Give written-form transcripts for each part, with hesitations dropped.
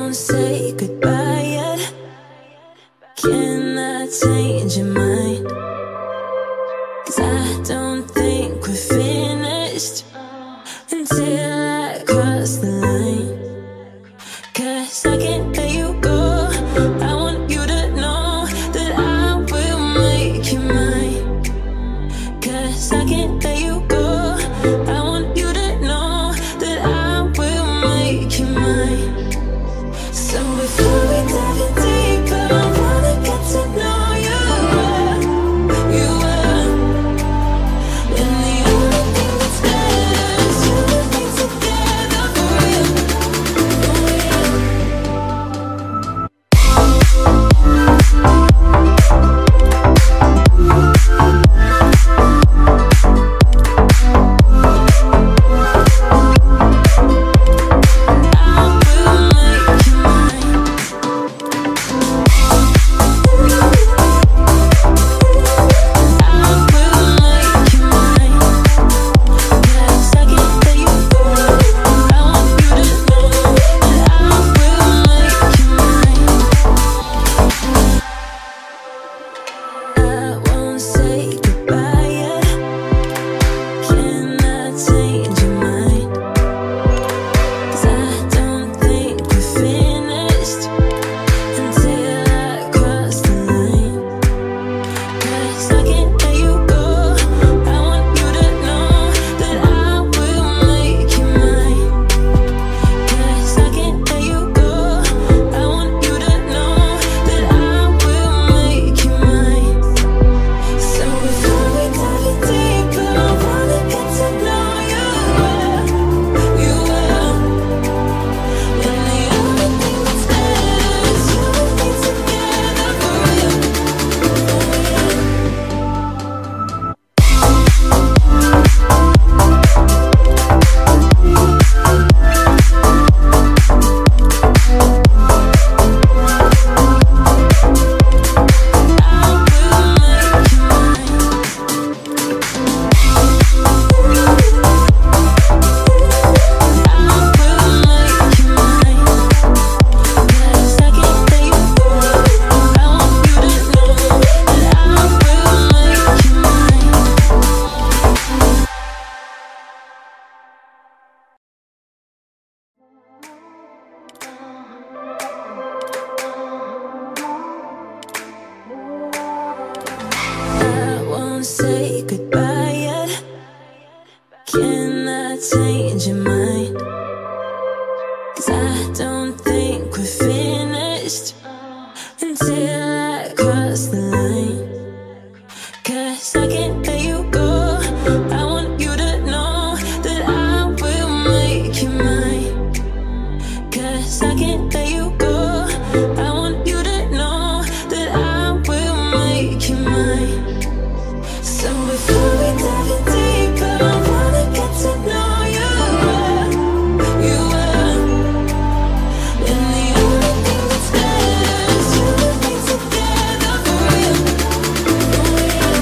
won't say goodbye yet. Can I change your mind? 'Cause I don't think we're finished until I cross the line. 'Cause I can't let you go. I want you to know that I will make you mine. 'Cause I can't let you go. I want you to know that I will make you mine. So before we dive in deeper, I wanna get to know you well, you well. And the only thing that's better is you and me together for real, for real. Say goodbye yet. Can I change your mind? 'Cause I don't think we're finished until I cross the line. 'Cause I can't let you go. I want you to know that I will make you mine. 'Cause I can't let you go. I want you to know that I will make you mine. So before we dive in deeper, I wanna get to know you well, you well. And the only thing that's better is you and me together for real, for real.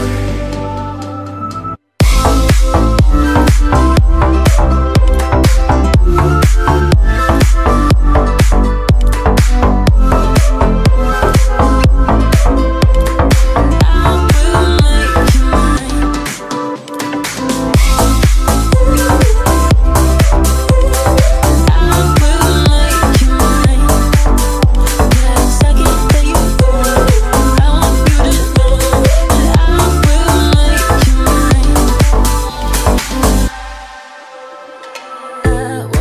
I